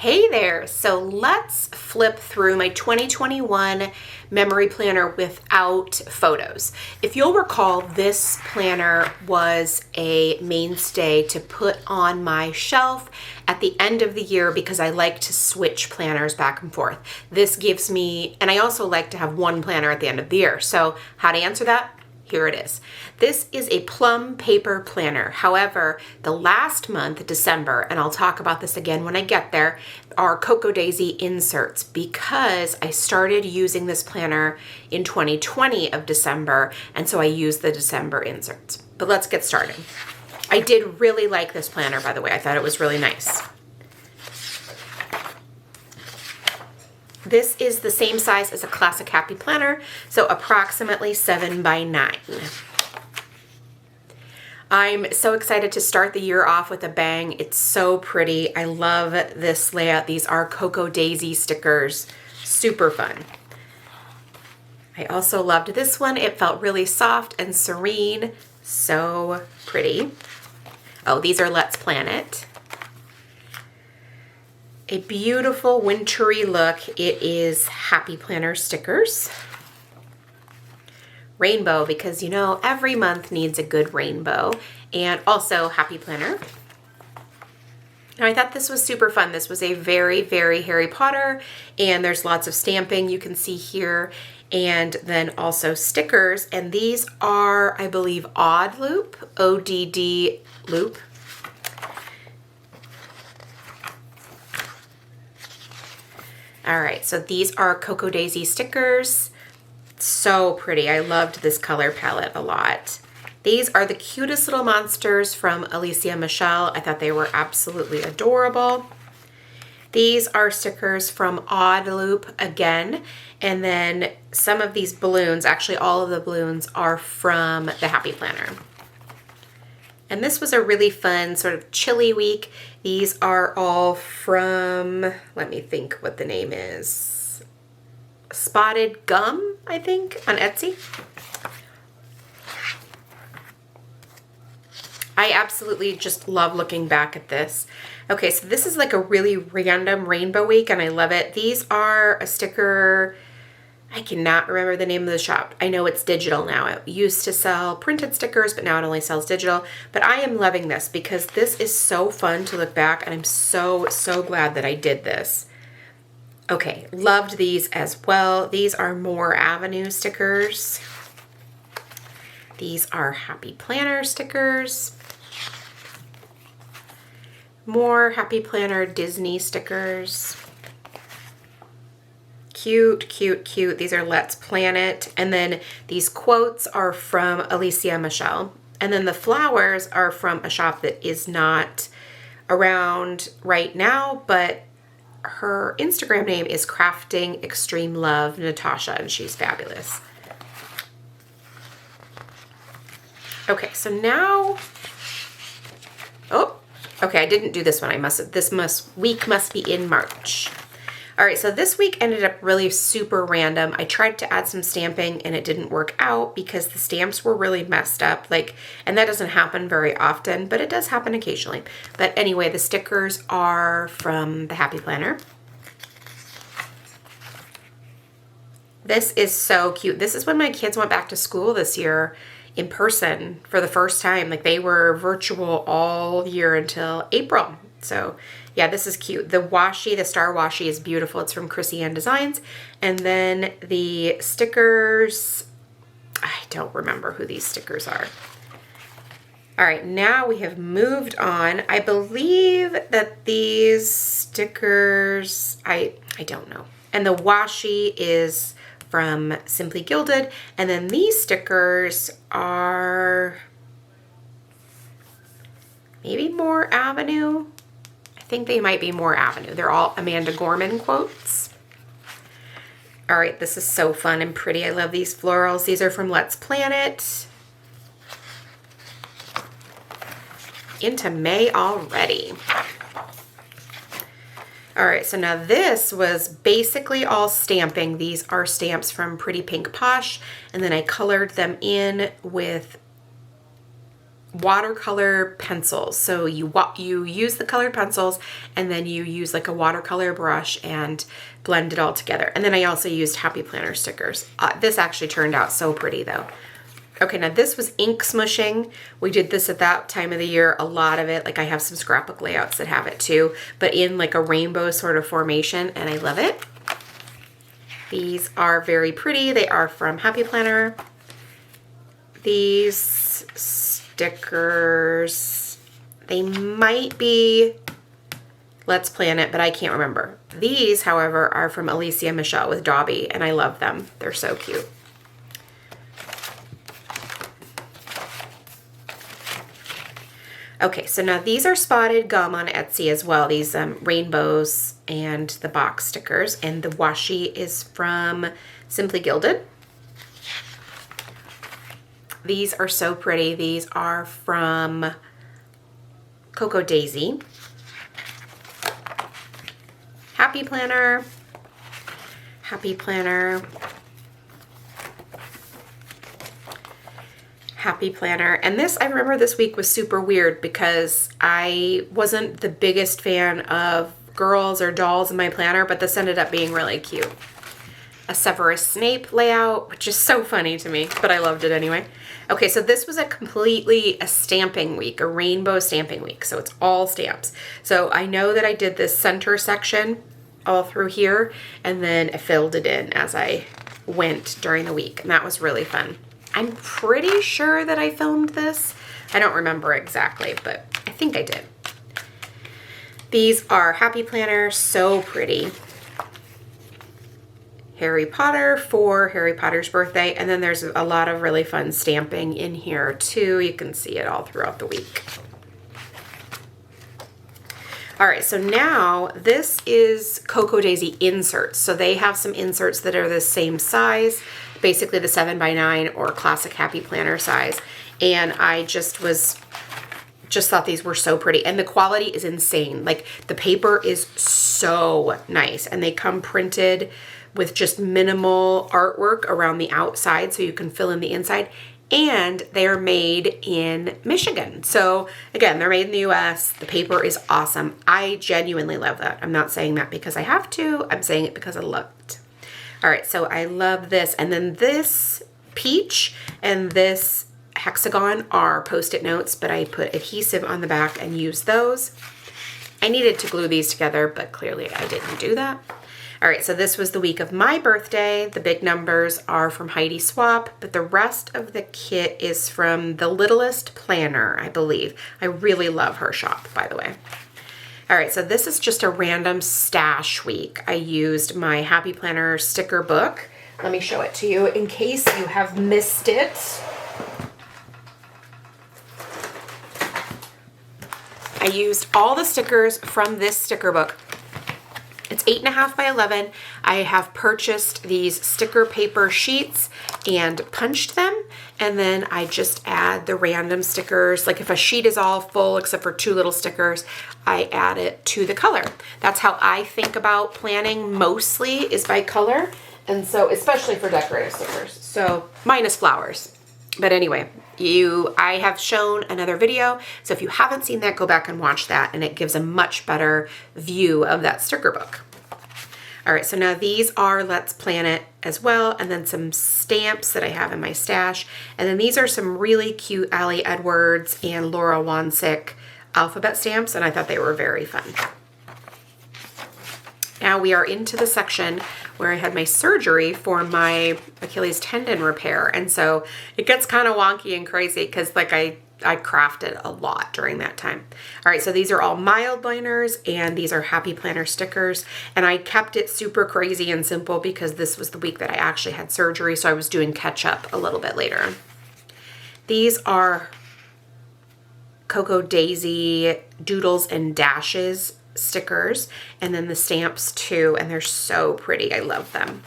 Hey there! So let's flip through my 2021 memory planner without photos. If you'll recall, this planner was a mainstay to put on my shelf at the end of the year because I like to switch planners back and forth. This gives me, and I also like to have one planner at the end of the year. So how to answer that? Here it is. This is a Plum paper planner. However, the last month, December, and I'll talk about this again when I get there, are Coco Daisy inserts because I started using this planner in 2020 of December, and so I used the December inserts. But let's get started. I did really like this planner, by the way. I thought it was really nice. This is the same size as a classic happy planner, so approximately 7 by 9. I'm so excited to start the year off with a bang. It's so pretty. I love this layout. These are Coco Daisy stickers. Super fun. I also loved this one. It felt really soft and serene. So pretty. Oh, these are Let's Plan It. A beautiful wintry look. It is Happy Planner stickers. Rainbow, because you know every month needs a good rainbow. And also Happy Planner. Now I thought this was super fun. This was a very, very Harry Potter, and there's lots of stamping you can see here, and then also stickers. And these are, I believe, Odd Loop, ODD Loop. All right, so these are Coco Daisy stickers. So pretty. I loved this color palette a lot. These are the cutest little monsters from Alicia Michelle. I thought they were absolutely adorable. These are stickers from Odd Loop again. And then some of these balloons, actually all of the balloons, are from the Happy Planner. And this was a really fun sort of chilly week. These are all from, let me think what the name is. Spotted Gum, I think, on Etsy. I absolutely just love looking back at this. Okay, so this is like a really random rainbow week, and I love it. These are a sticker. I cannot remember the name of the shop. I know it's digital now. It used to sell printed stickers, but now it only sells digital. But I am loving this because this is so fun to look back, and I'm so, so glad that I did this. Okay, loved these as well. These are more Avenue stickers. These are Happy Planner stickers. More Happy Planner Disney stickers. Cute, cute, cute. These are Let's Plan It. And then these quotes are from Alicia Michelle. And then the flowers are from a shop that is not around right now, but her Instagram name is Crafting Extreme Love Natasha, and she's fabulous. Okay, so now, okay, I didn't do this one. Week must be in March. All right, so this week ended up really super random. I tried to add some stamping and it didn't work out because the stamps were really messed up. And that doesn't happen very often, but it does happen occasionally. But anyway, the stickers are from the Happy Planner. This is so cute. This is when my kids went back to school this year in person for the first time. Like they were virtual all year until April. So yeah, this is cute. The washi, the star washi is beautiful. It's from Chrissy Ann Designs. And then the stickers, I don't remember who these stickers are. All right, now we have moved on. I believe that these stickers, I don't know. And the washi is from Simply Gilded. And then these stickers are maybe more Avenue. I think they might be more Avenue. They're all Amanda Gorman quotes. All right, this is so fun and pretty. I love these florals. These are from Let's Plan It. Into May already. All right, so now this was basically all stamping. These are stamps from Pretty Pink Posh, and then I colored them in with watercolor pencils. So you use the colored pencils and then you use like a watercolor brush and blend it all together. And then I also used Happy Planner stickers. This actually turned out so pretty though. Okay, now this was ink smushing. We did this at that time of the year, a lot of it. Like I have some scrapbook layouts that have it too, but in like a rainbow sort of formation, and I love it. These are very pretty. They are from Happy Planner. These stickers, they might be Let's Plan It, but I can't remember. These, however, are from Alicia Michelle with Dobby, and I love them. They're so cute. Okay, so now these are spotted gum on Etsy as well, these rainbows and the box stickers, and the washi is from Simply Gilded. These are so pretty. These are from Coco Daisy. Happy Planner. Happy Planner. Happy Planner. And this, I remember this week was super weird because I wasn't the biggest fan of girls or dolls in my planner, but this ended up being really cute. A Severus Snape layout, which is so funny to me, but I loved it anyway. Okay, so this was a stamping week, a rainbow stamping week. So it's all stamps. So I know that I did this center section all through here, and then I filled it in as I went during the week, and that was really fun. I'm pretty sure that I filmed this. I don't remember exactly, but I think I did. These are Happy Planner, so pretty. Harry Potter for Harry Potter's birthday, and then there's a lot of really fun stamping in here too. You can see it all throughout the week. All right, so now this is Coco Daisy inserts. So they have some inserts that are the same size, basically the 7x9 or classic Happy Planner size. And I just thought these were so pretty, and the quality is insane. Like the paper is so nice, and they come printed with just minimal artwork around the outside so you can fill in the inside. And they're made in Michigan. So again, they're made in the US. The paper is awesome. I genuinely love that. I'm not saying that because I have to. I'm saying it because I love it. All right, so I love this. And then this peach and this hexagon are Post-it notes, but I put adhesive on the back and used those. I needed to glue these together, but clearly I didn't do that. All right, so this was the week of my birthday. The big numbers are from Heidi Swap, but the rest of the kit is from The Littlest Planner, I believe. I really love her shop, by the way. All right, so this is just a random stash week. I used my Happy Planner sticker book. Let me show it to you in case you have missed it. I used all the stickers from this sticker book. It's 8.5 by 11. I have purchased these sticker paper sheets and punched them, and then I just add the random stickers. Like if a sheet is all full except for 2 little stickers, I add it to the color. That's how I think about planning mostly, is by color, and so especially for decorative stickers. So minus flowers. But anyway, I have shown another video, so if you haven't seen that, go back and watch that, and it gives a much better view of that sticker book. All right, so now these are Let's Plan It as well, and then some stamps that I have in my stash, and then these are some really cute Allie Edwards and Laura Wansick alphabet stamps, and I thought they were very fun. Now we are into the section where I had my surgery for my Achilles tendon repair. And so it gets kind of wonky and crazy because like I crafted a lot during that time. All right, so these are all mild liners and these are Happy Planner stickers. And I kept it super crazy and simple because this was the week that I actually had surgery. So I was doing catch up a little bit later. These are Coco Daisy Doodles and Dashes stickers, and then the stamps too, and they're so pretty. I love them.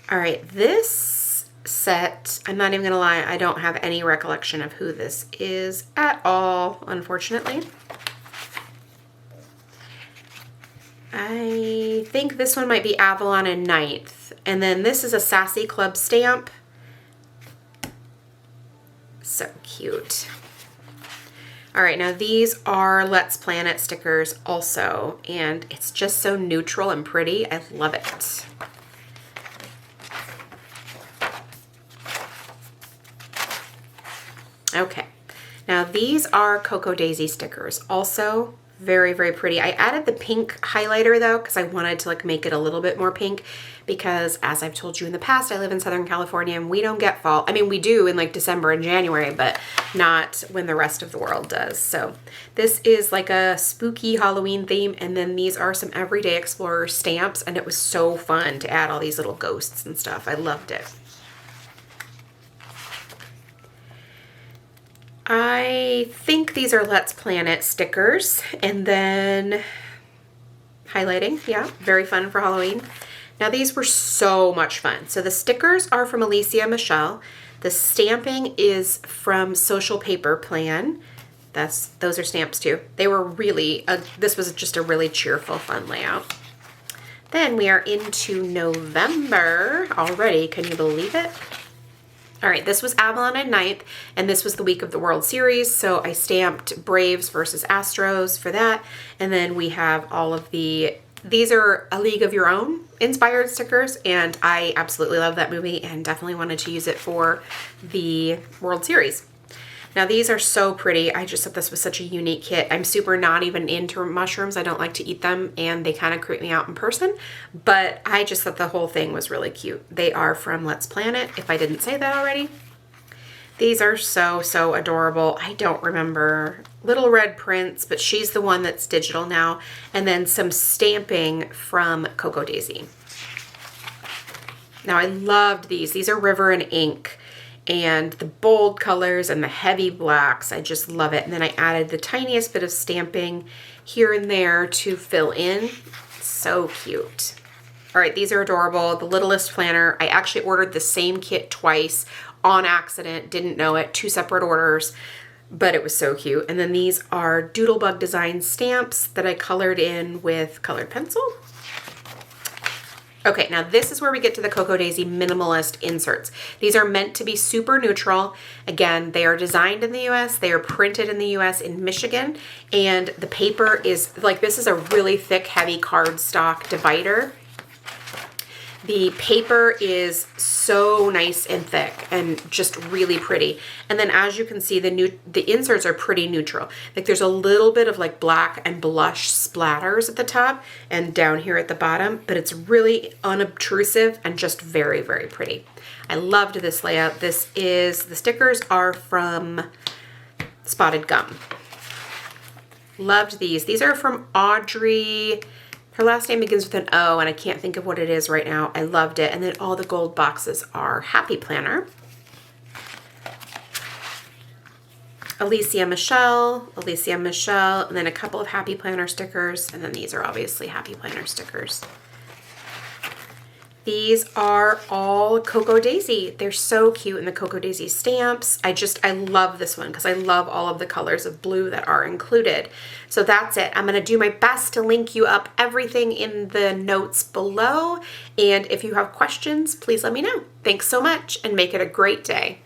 All right, this set, I'm not even gonna lie, I don't have any recollection of who this is at all, unfortunately. I think this one might be Avalon and Ninth, and then this is a Sassy Club stamp. So cute. All right, now these are Let's Planet stickers also, and it's just so neutral and pretty. I love it. Okay, now these are Coco Daisy stickers, also very, very pretty. I added the pink highlighter though, because I wanted to like make it a little bit more pink, because as I've told you in the past, I live in Southern California and we don't get fall. I mean, we do in like December and January, but not when the rest of the world does. So this is like a spooky Halloween theme. And then these are some Everyday Explorer stamps, and it was so fun to add all these little ghosts and stuff. I loved it. I think these are Let's Planet stickers, and then highlighting, yeah, very fun for Halloween. Now these were so much fun. So the stickers are from Alicia Michelle. The stamping is from Social Paper Plan. Those are stamps too. They were really, this was just a really cheerful, fun layout. Then we are into November already. Can you believe it? All right, this was Avalon and Ninth, and this was the week of the World Series, so I stamped Braves versus Astros for that, and then we have all of these are A League of Your Own inspired stickers, and I absolutely love that movie and definitely wanted to use it for the World Series. Now these are so pretty. I just thought this was such a unique kit. I'm super not even into mushrooms. I don't like to eat them, and they kind of creep me out in person, but I just thought the whole thing was really cute. They are from Let's Planet, if I didn't say that already. These are so, so adorable. I don't remember Little Red Prince, but she's the one that's digital now. And then some stamping from Coco Daisy. Now I loved these. These are River and Ink. And the bold colors and the heavy blacks, I just love it. And then I added the tiniest bit of stamping here and there to fill in. So cute. All right, these are adorable. The Littlest Planner. I actually ordered the same kit twice on accident. Didn't know it. 2 separate orders, but it was so cute. And then these are Doodlebug Design stamps that I colored in with colored pencil. Okay, now this is where we get to the Coco Daisy Minimalist inserts. These are meant to be super neutral. Again, they are designed in the US, they are printed in the US in Michigan, and the paper is, like, this is a really thick, heavy cardstock divider. The paper is so nice and thick and just really pretty. And then as you can see, the inserts are pretty neutral. Like there's a little bit of like black and blush splatters at the top and down here at the bottom, but it's really unobtrusive and just very, very pretty. I loved this layout. The stickers are from Spotted Gum. Loved these. These are from Audrey. Her last name begins with an O, and I can't think of what it is right now. I loved it. And then all the gold boxes are Happy Planner. Alicia Michelle, and then a couple of Happy Planner stickers. And then these are obviously Happy Planner stickers. These are all Coco Daisy. They're so cute in the Coco Daisy stamps. I love this one because I love all of the colors of blue that are included. So that's it. I'm going to do my best to link you up everything in the notes below. And if you have questions, please let me know. Thanks so much and make it a great day.